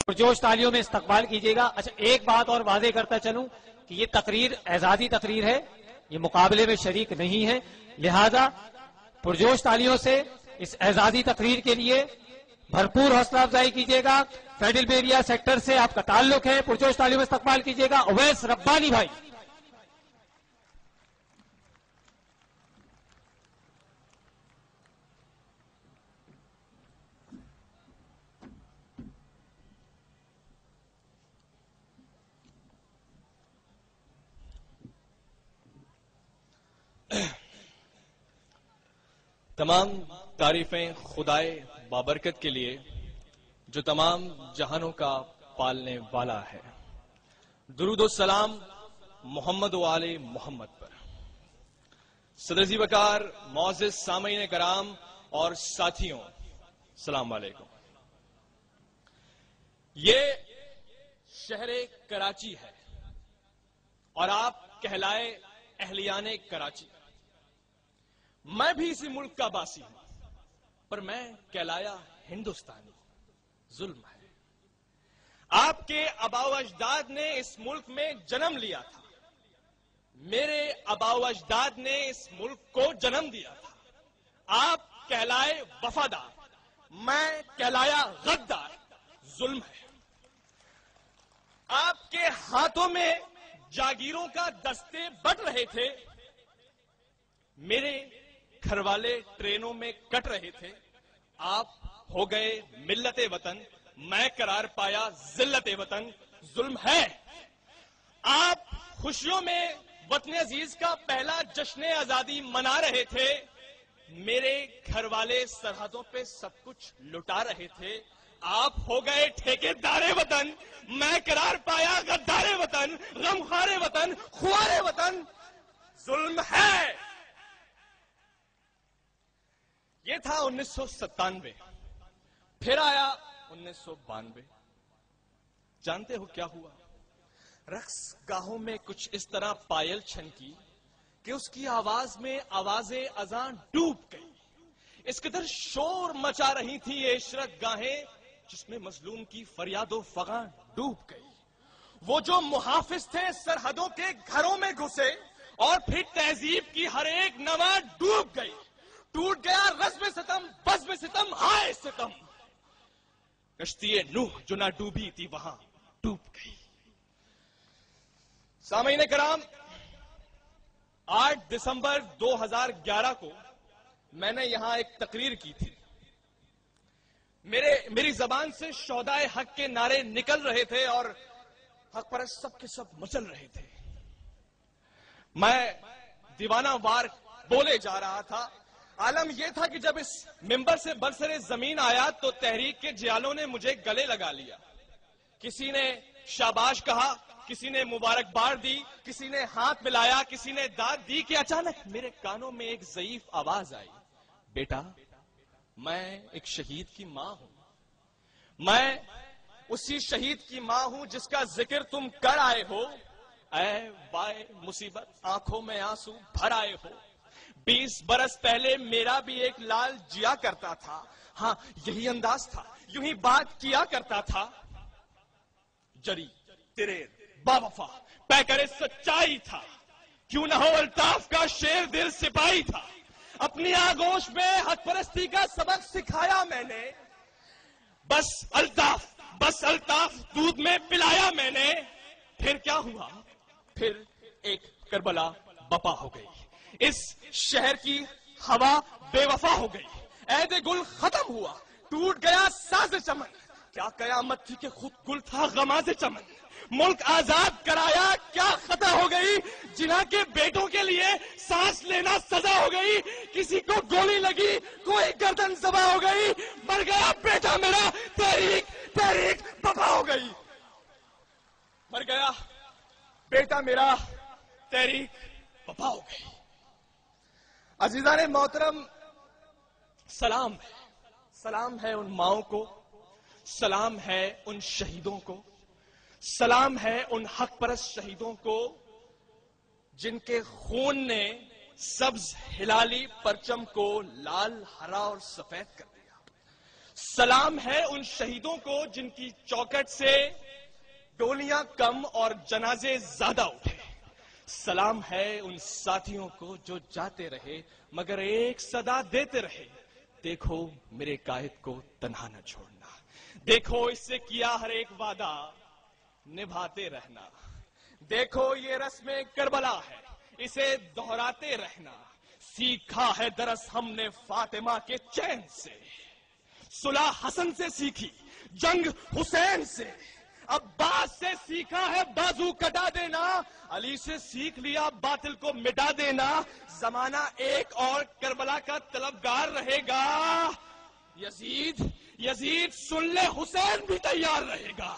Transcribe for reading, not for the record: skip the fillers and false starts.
پرجوش تالیوں میں استقبال کیجیے گا. اچھا ایک بات اور واضح کرتا چلوں کہ یہ تقریر اعزازی تقریر ہے, یہ مقابلے میں شریک نہیں ہے, لہذا پرجوش تالیوں سے اس اعزازی تقریر کے لیے بھرپور حوصلہ افزائی کیجیے گا. فیڈل بیریا سیکٹر سے آپ کا تعلق ہے, پرجوش تالیوں میں استقبال کیجیے گا اویس ربانی بھائی. تمام تعریفیں خدائے بابرکت کے لیے جو تمام جہانوں کا پالنے والا ہے. درود و سلام محمد و آل محمد پر. صدر زی وقار معزز سامعین کرام اور ساتھیوں السلام علیکم. یہ شہر کراچی ہے اور آپ کہلائے اہلیان کراچی. میں بھی اسی ملک کا باسی ہوں پر میں کہلایا ہندوستانی. ظلم ہے. آپ کے آباء و اجداد نے اس ملک میں جنم لیا تھا, میرے آباء و اجداد نے اس ملک کو جنم دیا تھا. آپ کہلائے وفادار, میں کہلایا غدار. ظلم ہے. آپ کے ہاتھوں میں جاگیروں کا دستے بٹ رہے تھے, میرے گھر والے ٹرینوں میں کٹ رہے تھے. آپ ہو گئے ملت وطن, میں قرار پایا ذلت وطن. ظلم ہے. آپ خوشیوں میں وطن عزیز کا پہلا جشن آزادی منا رہے تھے, میرے گھر والے سرحدوں پہ سب کچھ لٹا رہے تھے. آپ ہو گئے ٹھیکیدار وطن, میں قرار پایا غدار وطن, غمخوار وطن, خوار وطن. ظلم ہے. یہ تھا 1997, پھر آیا 1992. جانتے ہو کیا ہوا؟ رقص گاہوں میں کچھ اس طرح پائل چھنکی کہ اس کی آواز میں آوازیں اذان ڈوب گئی. اس قدر شور مچا رہی تھی یہ عشرت گاہیں جس میں مظلوم کی فریاد و فغاں ڈوب گئی. وہ جو محافظ تھے سرحدوں کے گھروں میں گھسے اور پھر تہذیب کی ہر ایک نوا ڈوب گئی. ٹوٹ گیا رزم ستم, بزم ستم, ہائے ستم. کشتی نوح جو نہ ڈوبی تھی وہاں ڈوب گئی. سامعین کرام, 8 دسمبر 2011 کو میں نے یہاں ایک تقریر کی تھی. میری زبان سے شہدائے حق کے نعرے نکل رہے تھے اور حق پرست سب کے سب مچل رہے تھے. میں دیوانہ وار بولے جا رہا تھا. عالم یہ تھا کہ جب اس ممبر سے برسر زمین آیا تو تحریک کے جیالوں نے مجھے گلے لگا لیا. کسی نے شاباش کہا, کسی نے مبارکباد دی, کسی نے ہاتھ ملایا, کسی نے داد دی کہ اچانک میرے کانوں میں ایک ضعیف آواز آئی, بیٹا میں ایک شہید کی ماں ہوں. میں اسی شہید کی ماں ہوں جس کا ذکر تم کر آئے ہو. اے وائے مصیبت, آنکھوں میں آنسو بھر آئے ہو. 20 برس پہلے میرا بھی ایک لال جیا کرتا تھا. ہاں یہی انداز تھا, یوں ہی بات کیا کرتا تھا. جری تیرے باوفا پیکر سچائی تھا. کیوں نہ ہو الطاف کا شیر دل سپاہی تھا. اپنی آغوش میں حق پرستی کا سبق سکھایا میں نے. بس الطاف دودھ میں پلایا میں نے. پھر کیا ہوا؟ پھر ایک کربلا بپا ہو گئی. اس شہر کی ہوا بے وفا ہو گئی. عہد گل ختم ہوا, ٹوٹ گیا ساز چمن. کیا قیامت تھی کہ خود گل تھا غماز چمن. ملک آزاد کرایا کیا خطا ہو گئی. جنہاں کے بیٹوں کے لیے سانس لینا سزا ہو گئی. کسی کو گولی لگی, کوئی گردن ذبح ہو گئی. مر گیا بیٹا میرا, تحریک بپا ہو گئی. مر گیا بیٹا میرا, تحریک بپا ہو گئی. عزیزان محترم, سلام ہے ان ماؤں کو, سلام ہے ان شہیدوں کو, سلام ہے ان حق پرست شہیدوں کو جن کے خون نے سبز ہلالی پرچم کو لال, ہرا اور سفید کر دیا. سلام ہے ان شہیدوں کو جن کی چوکٹ سے ڈولیاں کم اور جنازے زیادہ اٹھے. سلام ہے ان ساتھیوں کو جو جاتے رہے مگر ایک صدا دیتے رہے. دیکھو میرے قائد کو تنہا نہ چھوڑنا. دیکھو اس سے کیا ہر ایک وعدہ نبھاتے رہنا. دیکھو یہ رسم کربلا ہے اسے دہراتے رہنا. سیکھا ہے درس ہم نے فاطمہ کے چین سے. صلح حسن سے سیکھی جنگ حسین سے. عباس سے سیکھا ہے بازو کٹا دینا. علی سے سیکھ لیا باطل کو مٹا دینا. زمانہ ایک اور کربلا کا طلبگار رہے گا. یزید سن لے حسین بھی تیار رہے گا.